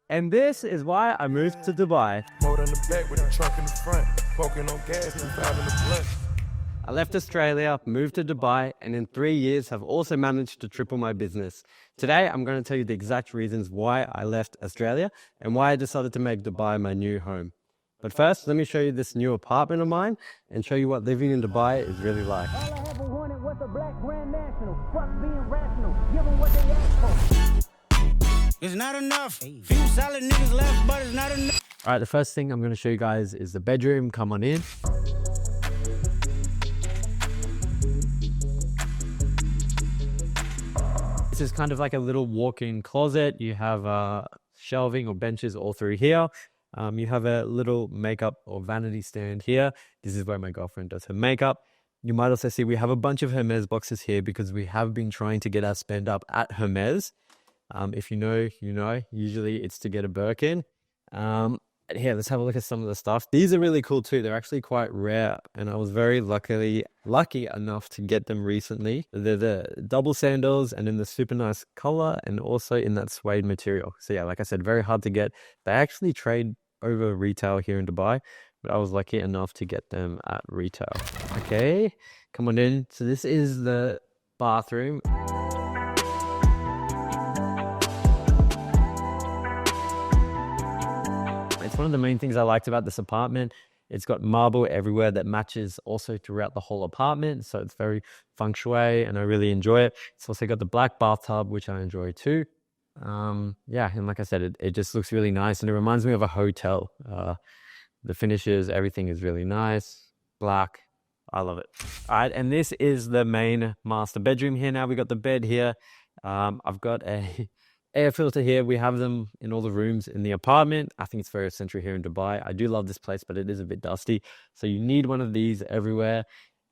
And this is why I moved to Dubai. Motor in the back with the trunk in the front. Poking on gas, 2,000 in the blunt. I left Australia, moved to Dubai, and in 3 years have also managed to triple my business. Today, I'm going to tell you the exact reasons why I left Australia and why I decided to make Dubai my new home. But first, let me show you this new apartment of mine and show you what living in Dubai is really like. All I ever wanted was a black grand national. Fuck being rational, give them what they ask for. It's not enough. Few solid niggas left, but it's not enough. All right, the first thing I'm going to show you guys is the bedroom. Come on in. This is kind of like a little walk-in closet. You have shelving or benches all through here. You have a little makeup or vanity stand here. This is where my girlfriend does her makeup. You might also see we have a bunch of Hermes boxes here because we have been trying to get our spend up at Hermes. If you know, you know. Usually it's to get a Birkin. Here, let's have a look at some of the stuff. These are really cool too. They're actually quite rare, and I was very lucky enough to get them recently. They're the double sandals and in the super nice color and also in that suede material. So yeah, like I said, very hard to get. They actually trade over retail here in Dubai, but I was lucky enough to get them at retail. Okay, come on in. So this is the bathroom. It's one of the main things I liked about this apartment. It's got marble everywhere that matches also throughout the whole apartment. So it's very feng shui and I really enjoy it. It's also got the black bathtub, which I enjoy too. Yeah, and like I said, it just looks really nice and it reminds me of a hotel. The finishes, everything is really nice. Black, I love it. All right, and this is the main master bedroom here now. We got the bed here. I've got a air filter here. We have them in all the rooms in the apartment. I think it's very essential here in Dubai. I do love this place, but it is a bit dusty. So you need one of these everywhere.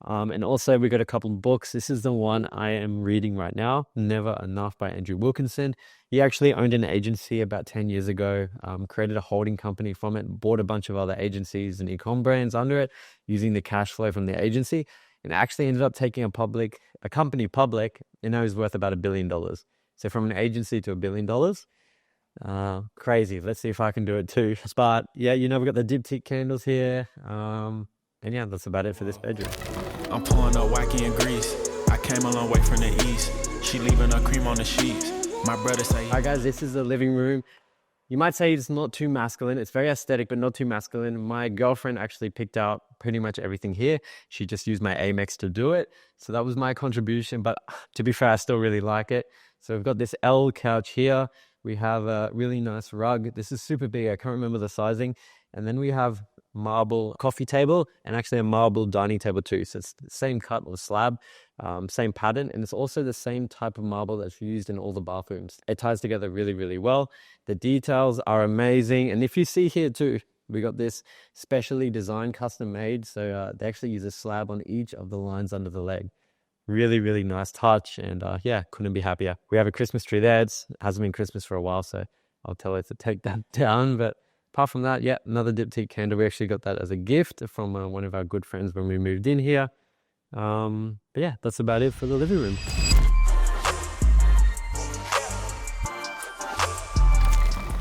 And also we got a couple of books. This is the one I am reading right now, Never Enough by Andrew Wilkinson. He actually owned an agency about 10 years ago, created a holding company from it, bought a bunch of other agencies and e-com brands under it, using the cash flow from the agency, and actually ended up taking a company public, and now is worth about $1 billion. So from an agency to $1 billion, crazy. Let's see if I can do it too. But yeah, you know, we got the diptyque candles here. And yeah, that's about it for this bedroom. I'm pulling up wacky in Greece. I came a long way from the east. She leaving her cream on the sheets. My brother say, all right, guys, this is the living room. You might say it's not too masculine. It's very aesthetic, but not too masculine. My girlfriend actually picked out pretty much everything here. She just used my Amex to do it. So that was my contribution. But to be fair, I still really like it. So we've got this L couch here. We have a really nice rug. This is super big. I can't remember the sizing. And then we have marble coffee table and actually a marble dining table too. So it's the same cut or slab, same pattern. And it's also the same type of marble that's used in all the bathrooms. It ties together really, really well. The details are amazing. And if you see here too, we got this specially designed, custom made. So they actually use a slab on each of the lines under the leg. Really, really nice touch. And yeah, couldn't be happier. We have a Christmas tree there. It hasn't been Christmas for a while, so I'll tell her to take that down. But apart from that, yeah, another diptyque candle. We actually got that as a gift from one of our good friends when we moved in here. But yeah, that's about it for the living room.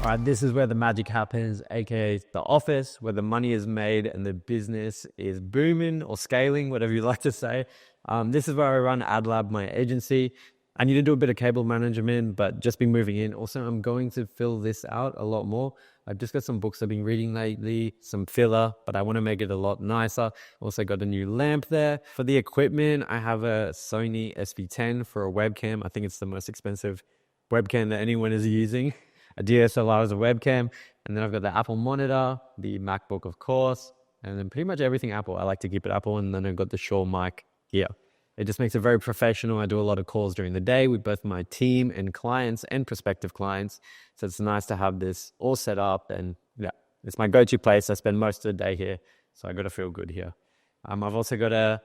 All right, this is where the magic happens, aka the office, where the money is made and the business is booming or scaling, whatever you like to say. This is where I run AdLab, my agency. I need to do a bit of cable management, but just been moving in. Also, I'm going to fill this out a lot more. I've just got some books I've been reading lately, some filler, but I want to make it a lot nicer. Also got a new lamp there. For the equipment, I have a Sony SV10 for a webcam. I think it's the most expensive webcam that anyone is using. A DSLR as a webcam. And then I've got the Apple monitor, the MacBook, of course, and then pretty much everything Apple. I like to keep it Apple. And then I've got the Shure mic here. It just makes it very professional. I do a lot of calls during the day with both my team and clients and prospective clients. So it's nice to have this all set up. And yeah, it's my go-to place. I spend most of the day here. So I got to feel good here. I've also got a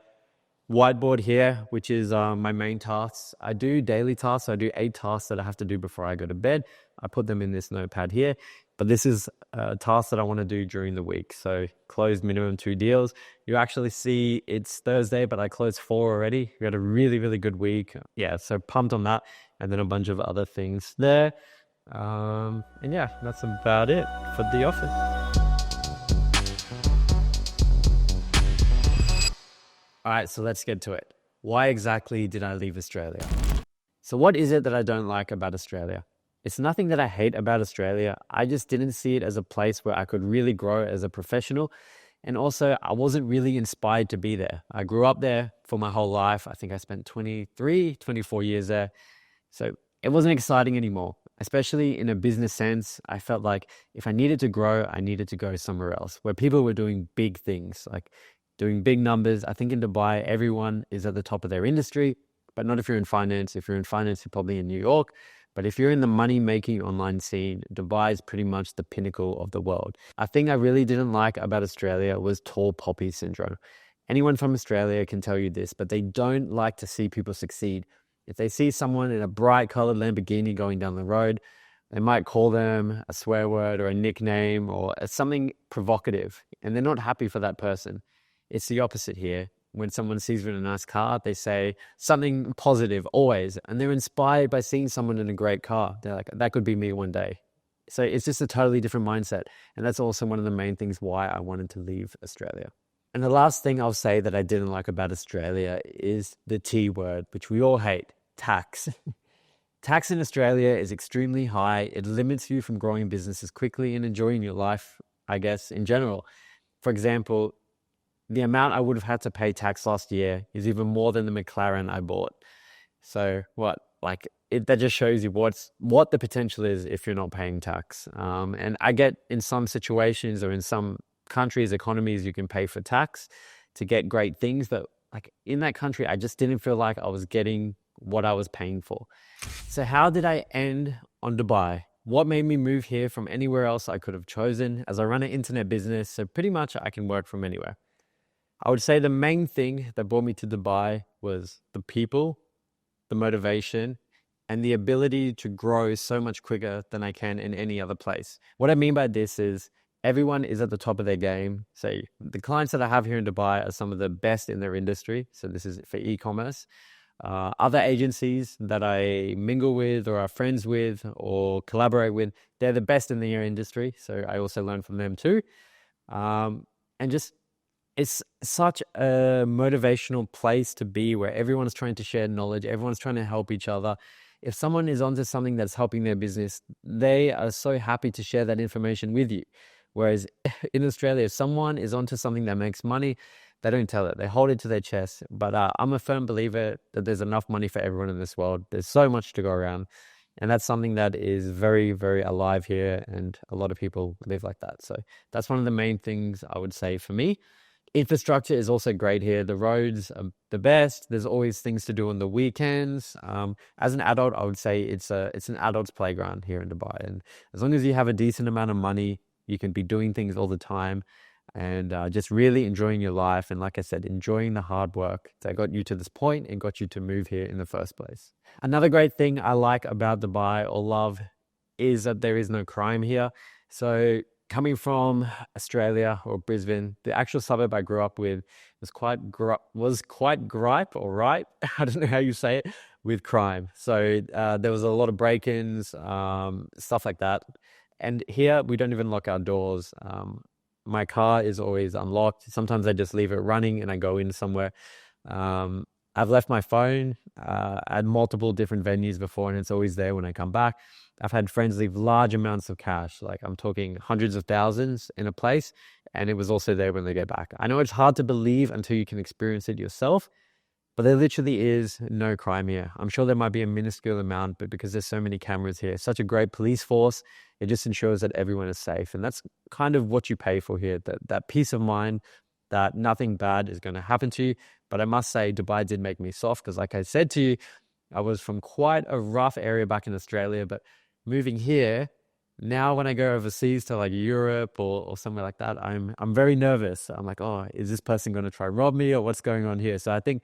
whiteboard here, which is my main tasks. I do daily tasks. I do 8 tasks that I have to do before I go to bed. I put them in this notepad here. But this is a task that I want to do during the week. So closed minimum 2 deals. You actually see it's Thursday, but I closed 4 already. We had a really, really good week. Yeah, so pumped on that. And then a bunch of other things there. And yeah, that's about it for the office. All right, so let's get to it. Why exactly did I leave Australia? So what is it that I don't like about Australia? It's nothing that I hate about Australia. I just didn't see it as a place where I could really grow as a professional. And also, I wasn't really inspired to be there. I grew up there for my whole life. I think I spent 24 years there. So it wasn't exciting anymore, especially in a business sense. I felt like if I needed to grow, I needed to go somewhere else where people were doing big things, like doing big numbers. I think in Dubai, everyone is at the top of their industry, but not if you're in finance. If you're in finance, you're probably in New York. But if you're in the money-making online scene, Dubai is pretty much the pinnacle of the world. A thing I really didn't like about Australia was tall poppy syndrome. Anyone from Australia can tell you this, but they don't like to see people succeed. If they see someone in a bright colored Lamborghini going down the road, they might call them a swear word or a nickname or something provocative, and they're not happy for that person. It's the opposite here. When someone sees you in a nice car, they say something positive always, and they're inspired by seeing someone in a great car. They're like, that could be me one day. So it's just a totally different mindset. And that's also one of the main things why I wanted to leave Australia. And the last thing I'll say that I didn't like about Australia is the T word, which we all hate, tax. Tax in Australia is extremely high. It limits you from growing businesses quickly and enjoying your life, I guess, in general. For example, the amount I would have had to pay tax last year is even more than the McLaren I bought. So what? Like that just shows you what the potential is if you're not paying tax. And I get in some situations or in some countries, economies, you can pay for tax to get great things. But like in that country, I just didn't feel like I was getting what I was paying for. So how did I end on Dubai? What made me move here from anywhere else I could have chosen? As I run an internet business, so pretty much I can work from anywhere. I would say the main thing that brought me to Dubai was the people, the motivation, and the ability to grow so much quicker than I can in any other place. What I mean by this is everyone is at the top of their game. So the clients that I have here in Dubai are some of the best in their industry. So this is for e-commerce. Other agencies that I mingle with or are friends with or collaborate with, they're the best in their industry. So I also learn from them too. And just it's such a motivational place to be where everyone's trying to share knowledge. Everyone's trying to help each other. If someone is onto something that's helping their business, they are so happy to share that information with you. Whereas in Australia, if someone is onto something that makes money, they don't tell it. They hold it to their chest. But I'm a firm believer that there's enough money for everyone in this world. There's so much to go around. And that's something that is very, very alive here. And a lot of people live like that. So that's one of the main things I would say for me. Infrastructure is also great here. The roads are the best. There's always things to do on the weekends. As an adult, I would say it's an adult's playground here in Dubai. And as long as you have a decent amount of money, you can be doing things all the time and just really enjoying your life. And like I said, enjoying the hard work that got you to this point and got you to move here in the first place. Another great thing I like about Dubai or love is that there is no crime here. So coming from Australia or Brisbane, the actual suburb I grew up with was quite gripe or ripe. I don't know how you say it, with crime. So there was a lot of break-ins, stuff like that. And here we don't even lock our doors. My car is always unlocked. Sometimes I just leave it running and I go in somewhere. I've left my phone at multiple different venues before, and it's always there when I come back. I've had friends leave large amounts of cash, like I'm talking hundreds of thousands in a place, and it was also there when they get back. I know it's hard to believe until you can experience it yourself, but there literally is no crime here. I'm sure there might be a minuscule amount, but because there's so many cameras here, such a great police force, it just ensures that everyone is safe. And that's kind of what you pay for here, that peace of mind that nothing bad is going to happen to you. But I must say, Dubai did make me soft because like I said to you, I was from quite a rough area back in Australia, but moving here, now when I go overseas to like Europe or somewhere like that, I'm very nervous. I'm like, oh, is this person going to try rob me or what's going on here? So I think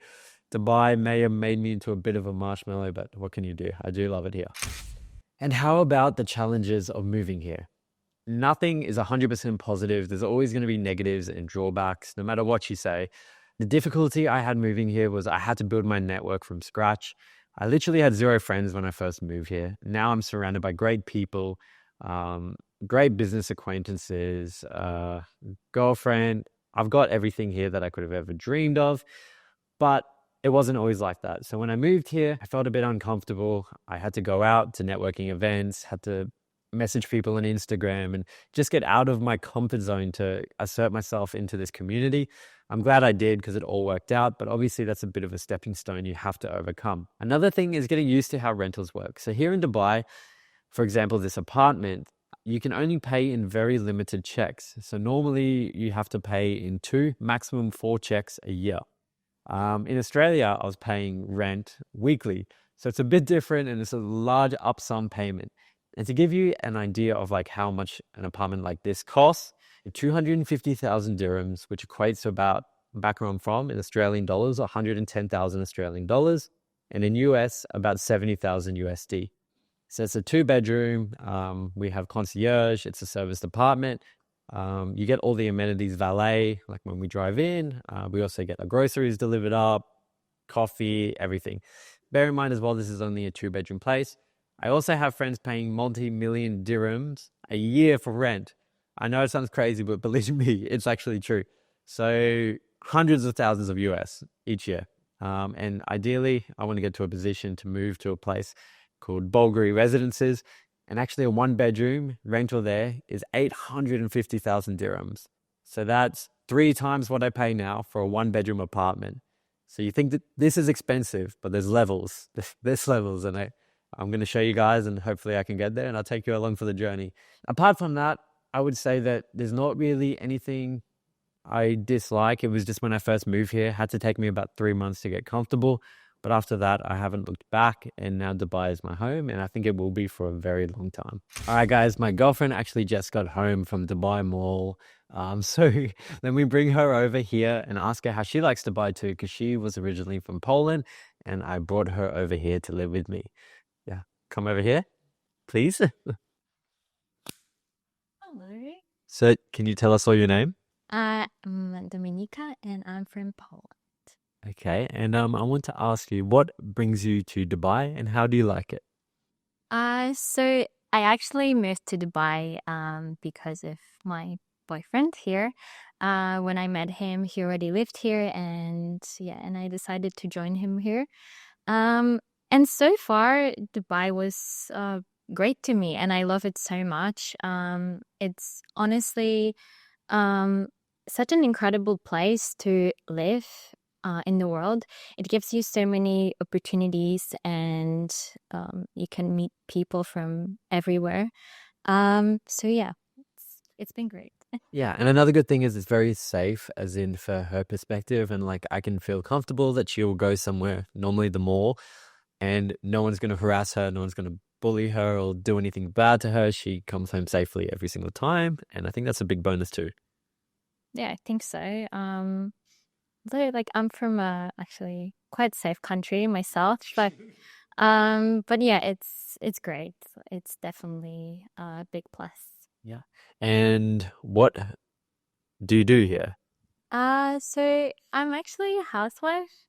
Dubai may have made me into a bit of a marshmallow, but what can you do? I do love it here. And how about the challenges of moving here? Nothing is 100% positive. There's always going to be negatives and drawbacks, no matter what you say. The difficulty I had moving here was I had to build my network from scratch. I literally had zero friends when I first moved here. Now I'm surrounded by great people, great business acquaintances, girlfriend. I've got everything here that I could have ever dreamed of, but it wasn't always like that. So when I moved here, I felt a bit uncomfortable. I had to go out to networking events, had to message people on Instagram and just get out of my comfort zone to assert myself into this community. I'm glad I did because it all worked out, but obviously that's a bit of a stepping stone you have to overcome. Another thing is getting used to how rentals work. So here in Dubai, for example, this apartment, you can only pay in very limited checks. So normally you have to pay in 2, maximum 4 checks a year. In Australia, I was paying rent weekly. So it's a bit different and it's a large upsum payment. And to give you an idea of like how much an apartment like this costs, 250,000 dirhams, which equates to about, back where I'm from, in Australian dollars, 110,000 Australian dollars, and in US, about 70,000 USD. So it's a 2-bedroom. We have concierge. It's a serviced apartment. You get all the amenities, valet, like when we drive in. We also get our groceries delivered up, coffee, everything. Bear in mind as well, this is only a 2-bedroom place. I also have friends paying multi-million dirhams a year for rent. I know it sounds crazy, but believe me, it's actually true. So hundreds of thousands of US each year. And ideally, I want to get to a position to move to a place called Bulgari Residences. And actually a 1-bedroom rental there is 850,000 dirhams. So that's 3 times what I pay now for a 1-bedroom apartment. So you think that this is expensive, but there's levels. There's levels, and I'm going to show you guys, and hopefully I can get there and I'll take you along for the journey. Apart from that, I would say that there's not really anything I dislike. It was just when I first moved here, it had to take me about 3 months to get comfortable. But after that, I haven't looked back, and now Dubai is my home, and I think it will be for a very long time. All right, guys, my girlfriend actually just got home from Dubai Mall. So then we bring her over here and ask her how she likes Dubai too, because she was originally from Poland, and I brought her over here to live with me. Yeah, come over here, please. Hello. So can you tell us all your name? I'm Dominika and I'm from Poland. Okay, and I want to ask you, what brings you to Dubai and how do you like it? So I actually moved to Dubai because of my boyfriend here. When I met him, he already lived here, and I decided to join him here. And so far, Dubai was great to me, and I love it so much. It's honestly such an incredible place to live in the world. It gives you so many opportunities, and you can meet people from everywhere. So yeah, it's been great. Yeah, and another good thing is it's very safe, as in for her perspective, and like I can feel comfortable that she will go somewhere, normally the mall, and no one's going to harass her, no one's going to bully her or do anything bad to her. She comes home safely every single time, and I think that's a big bonus too. Yeah, I think so. Though, like, I'm from a actually quite safe country myself, but yeah, it's great. It's definitely a big plus. Yeah. And what do you do here? So I'm actually a housewife,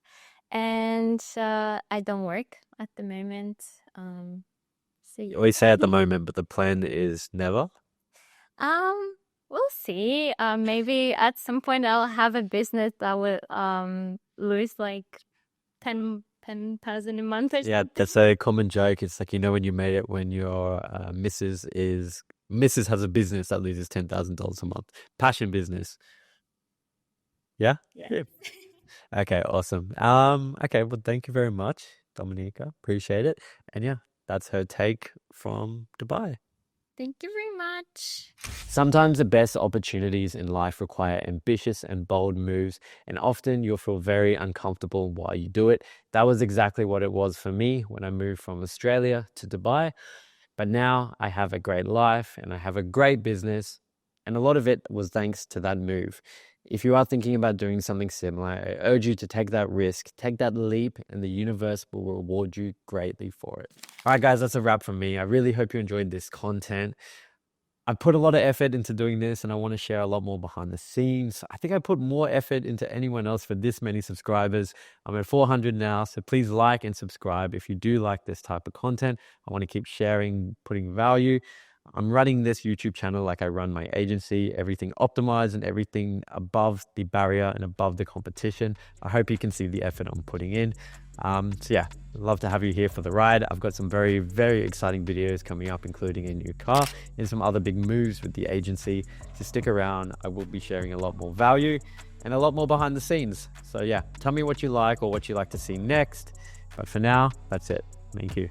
and I don't work at the moment. So You yeah. always say at the moment, but the plan is never. We'll see. Maybe at some point I'll have a business that will lose like 10,000 a month or Yeah, something. that's a common joke. It's like, when you made it when your Mrs. has a business that loses $10,000 a month. Passion business. Yeah? Yeah. Okay, awesome. Okay, well, thank you very much, Dominica. Appreciate it. And yeah, that's her take from Dubai. Thank you very much. Sometimes the best opportunities in life require ambitious and bold moves, and often you'll feel very uncomfortable while you do it. That was exactly what it was for me when I moved from Australia to Dubai. But now I have a great life and I have a great business, and a lot of it was thanks to that move. If you are thinking about doing something similar, I urge you to take that risk, take that leap, and the universe will reward you greatly for it. All right, guys, that's a wrap from me. I really hope you enjoyed this content. I put a lot of effort into doing this, and I want to share a lot more behind the scenes. I think I put more effort into anyone else for this many subscribers. I'm at 400 now, so please like and subscribe if you do like this type of content. I want to keep sharing, putting value. I'm running this YouTube channel like I run my agency, everything optimized and everything above the barrier and above the competition. I hope you can see the effort I'm putting in. So yeah, love to have you here for the ride. I've got some very, very exciting videos coming up, including a new car and some other big moves with the agency. So stick around. I will be sharing a lot more value and a lot more behind the scenes. So yeah, tell me what you like or what you like to see next. But for now, that's it. Thank you.